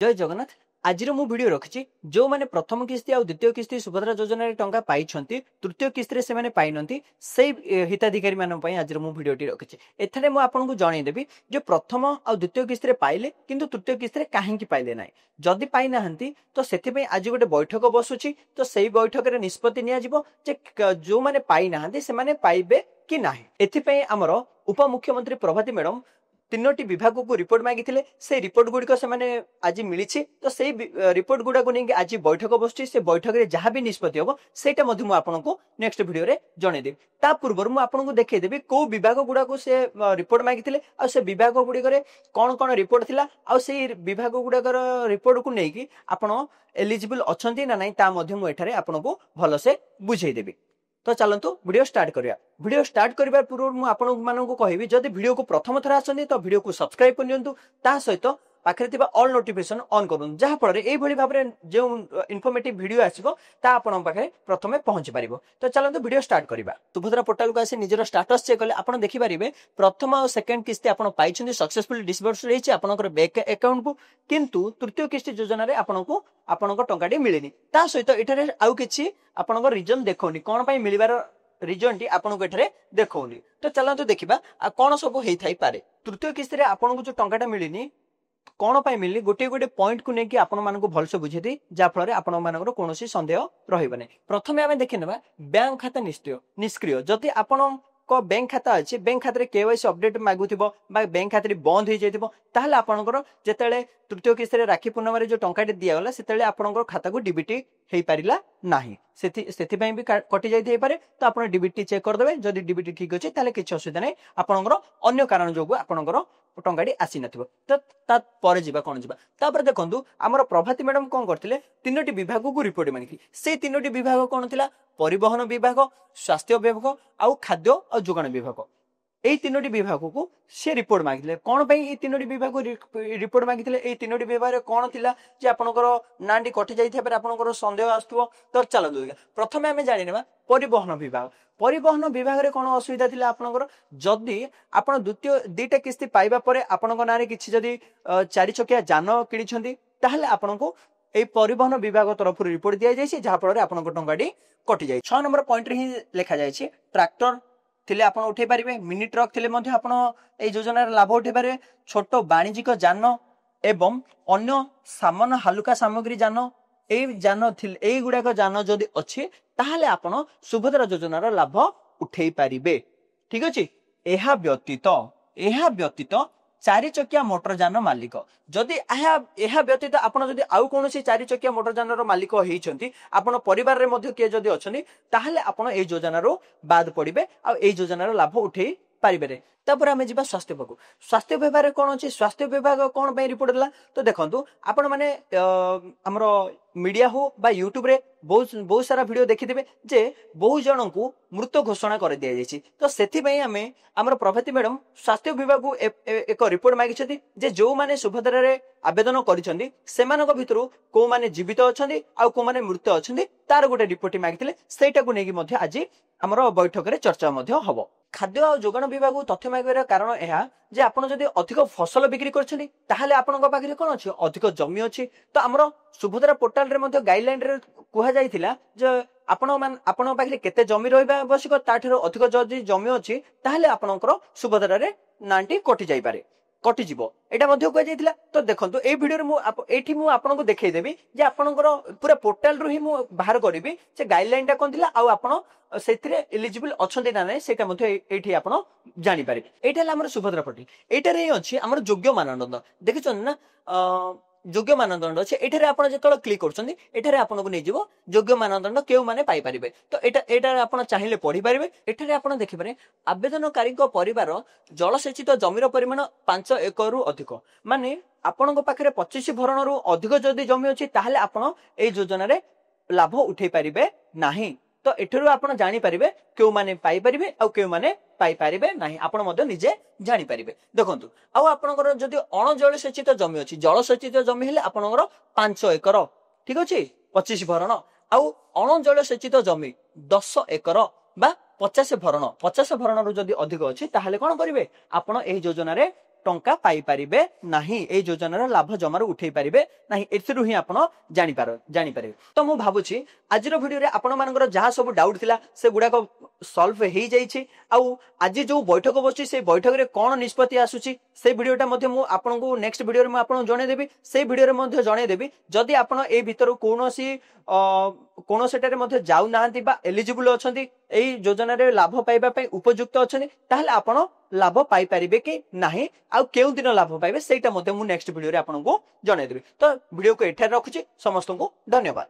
जय जगन्नाथ। आज मु वीडियो रखी जो मैंने प्रथम किस्ती और द्वितीय किस्ती सुभद्रा योजना टंका पाई तृतीय किस्ती से मैंने पाई से हिताधिकारी मानी आज मु वीडियो रखी एथरे मुझे जनईदेवी जो प्रथम और द्वितीय किस्ती पाइले किंतु तृतीय किस्ती कहीं पाइले ना जदि पाई ना तो से आज गोटे बैठक बसुची तो से बैठक में निष्पत्ति जो मैंने पाई ना से पाइबे कि ना एमर उपमुख्यमंत्री प्रभाती मैडम तीनोटी विभाग को रिपोर्ट मागी से रिपोर्ट गुड़िक से आज मिली तो से रिपोर्ट गुड़ा को नहीं आज बैठक बसुची से बैठक में जहाँ भी निष्पत्ति हम सेटा आपको नेक्स्ट वीडियो रे जनईदेवी ता पूर्व मुझे देखईदेवी कौ विभाग गुड़ा को से रिपोर्ट मागी से विभाग गुड़िक कौन कौन रिपोर्ट थिला आ से विभाग गुड़ाक रिपोर्ट को लेकिन आपड़ एलिजिबल अच्छा ना ना आपको भलसे बुझेदेवी। तो चलतु वीडियो स्टार्ट करिया। वीडियो स्टार्ट करने पूर्व मुझे आपको कहबी जदि वीडियो को प्रथम थर आसती तो वीडियो को सब्सक्राइब करनियंतु ता सहित पाखरे थिबा ऑल नोटिफिकेशन ऑन करूँ जहाँ फल ये भाव में जो इनफॉर्मेटिव वीडियो आसो आपन पाखे प्रथम पहुंची पार। तो चलते वीडियो स्टार्ट करवा। सुभद्रा पोर्टाल को आसी निजर स्टाटस चेक कले आप देखिपारे प्रथम और सेकेंड किस्ती आप पाई सक्सेसफुल डिसबर्स रही आपंकर बैंक अकाउंट को किंतु तृतीय किस्ती योजना आपको आपंक टंकाटी मिलनी ता सहित एठारे आउ किछि आपंकर रिजन देखौनी कौन पाई मिलिबार रिजन टी आपको एठारे देखौनी। तो चलते देखा कौन सब होई पारे। तृतीय किस्ती आपको जो टंकाटा मिलनी कौन पाई मिलनी गोटे गोटे पॉइंट को लेकिन आपण मानक भलसे बुझेदी जहाँफल आपण मानकर कौन संदेह रही। प्रथम आम देखी ना बैंक खाता निष्क्रिय जदि आपण बैंक खाता अच्छे बैंक खाता केवाईसी अपडेट मागुथिबो बैंक खाता बंद हो जाइथिबो ताहले आपनकर जेतेले तृतीय किस्ती राखी पूर्णिमा जो टंकाटी दियागला सेतेले आपनकर खाता को डीबीटी हेई पारिला नाही सेति भी कटि जाई पारे। तो आपण डीबीटी चेक करदेबे जदि डीबीटी ठीक अछि ताहले किछि असुविधा नै आपनकर अन्य कारण जोगु आपनकर टंकाटी आसी नथिबो। तो ता परे जिबा कोन जिबा तापर देखंतु हमर प्रभाती मैडम कोन करथिले तीनोटी विभाग को रिपोर्ट मानिथि से तीनोटी विभाग कोन थिला परिवहन विभाग स्वास्थ्य विभाग आउ खाद्य और जोगाण विभाग यही तीनोटी विभाग को से रिपोर्ट मांगी कौन पाई तीनोटी विभाग को रिपोर्ट मांगी तीनोटी विभाग कौन थिला जे आपनकर नांडी कटि जाइथिबा आपनकर संदेह आस्तुओ। तो चलतु प्रथम आम जानिनेबा परिवहन विभाग रे कौन असुविधा थिला आपनकर जदि आपण द्वितीय दुईटा किस्ती पाइबा परे आपनक नारे किछि जदि चारि चकिया जान किनिछंती ताहले आपनको ए परिवहन विभाग तरफ रिपोर्ट दिया जाइए जहाँ फल आपंक टंकाटी कटि जाए। 6 नंबर पॉइंट ही लिखा जाए ट्रैक्टर थिले आपण उठे पारिबे मिनी ट्रक थिले मध्ये आपण ए योजना लाभ उठे पारिबे छोट वाणिज्यिक जान एवं अन्य सामान हालुका सामग्री जान ए गुड़ाक जान जदि अच्छे ताहले आपण सुभद्रा योजनार लाभ उठे पारिबे। ठीक अछि। एहा व्यतीत चारि चकिया मोटर जान मालिक जदि यह व्यतीत आपड़ जदि आउ कौन चारि चकिया मोटर जान मालिक होती आपण परिवार रे मध्य किए जदि अच्छी ताहले आपण ए योजना बाद पड़े आ योजनार लाभ उठे पारिबे। तापर आमे जिबा स्वास्थ्य विभाग कौन अच्छे स्वास्थ्य विभाग कौन पे रिपोर्ट देला। तो देखंतु आपण माने हमर मीडिया हो बा यूट्यूब रे बहुत सारा वीडियो देखिथिबे जे बहु जन को मृत घोषणा कर दिया जायछि। तो सेथि पई आमे हमर प्रभाती मैडम स्वास्थ्य विभाग को एक रिपोर्ट मागिछथि जे जो माने सुभद्रा रे आवेदन करिसथि सेमानक भितरु को माने जीवित अछथि आ को माने मृत अछथि तार गोटे रिपोर्ट मागिथिले सेटा को नेकी मध्ये आज हमर बैठक रे चर्चा मध्ये हबो। खाद्य और जोगाण विभाग को तथ्य मागिबार कारण यह जे आपण जदि अधिक फसल बिक्री करछथि ताहले आपनक पाखरे कोन अछि अधिक जमी अछि। तो हमर सुभद्रा पोर्टाल रे मध्ये गाइडलाइन रे कुहा जाइथिला जे आपण पाखरे केते जमी रहबा आवश्यक ताठरो अधिक जदि जमी अछि ताहले आपनकर सुभद्रा रे नांटी कटि जाई पारे कटि जीवो एटा मध्ये कुहा जाइथिला। तो देखंतु ए वीडियो रे मु एठी मु आपनको देखाई देबी जे आपनकर पूरा पोर्टाल रो ही मु बाहर करबी जे गाइडलाइन टा कोन थिला आ आपण सेथिरे एलिजिबल अछंती ना नै सेटा मध्ये एठी आपण जानि पारे। एटा हला हमर सुभद्रा पोर्टाल एटा रे अछि हमर योग्य मानदंड देखिछन ना योग्य मानदंड अच्छे एठारे आपण जेतल क्लिक करछन एठारे आपण को नै जीवो योग्य मानदंड केउ माने पाई परिबे। तो एटा आपण चाहिले पढी परिबे एठारे आपण देखि पारे आवेदनकारी को परिवार जलसेचित जमीर परिमाण 5 एकड़ रु अधिक माने आपण को पाखरे 25 भरण रु अधिक जदि जमी अछि ताहले आपण ए योजना रे लाभ उठै परिबे नाही। तो एठरू आपण जानि परिबे केउ माने पाई परिबे आ केउ माने पाई परिबे नाही आपण मध्य निजे जानि परिबे। देखंतु आ आपनकर जदि अण जलसेचित जमी अछि जलसेचित जमी हेले आपनकर 5 एकड़ ठीक अछि 25 भरण आ अण जलसेचित जमी 10 एकड़ बा 50 भरण रु जदि अधिक अछि ताहले कोन करिवे आपण एही योजना रे ଟଙ୍କା ପାଇପାରିବେ ନାହିଁ, ଏଇ ଯୋଜନାର ଲାଭ ଜମାରୁ ଉଠେଇ ପାରିବେ ନାହିଁ। ଏଥିରୁ ହିଁ ଆପଣ ଜାଣିପାରିବେ। ତ ମୁଁ ଭାବୁଛି ଆଜିର ଭିଡ଼ିଓରେ ଆପଣମାନଙ୍କର ଯାହା ସବୁ ଡାଉଟ୍ ଥିଲା ସେଗୁଡ଼ାକ ସଲ୍ଭ ହେଇଯାଇଛି। ଆଉ ଆଜି ଯୋଉ ବୈଠକ ବସୁଛି ସେଇ ବୈଠକରେ କ'ଣ ନିଷ୍ପତ୍ତି ଆସୁଛି ସେଇ ଭିଡ଼ିଓଟା ମଧ୍ୟ ମୁଁ ଆପଣଙ୍କୁ ନେକ୍ସଟ ଭିଡ଼ିଓରେ ମୁଁ ଆପଣଙ୍କୁ ଜଣେଇଦେବି। ସେଇ ଭିଡ଼ିଓରେ ମଧ୍ୟ ଜଣେଇଦେବି ଯଦି ଆପଣ ଏଇ ଭିତରୁ କୌଣସିଟାରେ ମଧ୍ୟ ଯାଉନାହାନ୍ତି ବା ଏଲିଜିବୁଲ ଅଛନ୍ତି, ଏଇ ଯୋଜନାରେ ଲାଭ ପାଇବା ପାଇଁ ଉପଯୁକ୍ତ ଅଛନ୍ତି, ତାହେଲେ ଆପଣ ଲାଭ ପାଇପାରିବେ କି ନାହିଁ, ଆଉ କେଉଁ ଦିନ ଲାଭ ପାଇବେ ସେଇଟା ମଧ୍ୟ ମୁଁ ନେକ୍ସଟ ଭିଡ଼ିଓରେ ଆପଣଙ୍କୁ ଜଣେଇଦେବି। ତ ଭିଡ଼ିଓକୁ ଏଠାରେ ରଖୁଛି। ସମସ୍ତଙ୍କୁ ଧନ୍ୟବାଦ।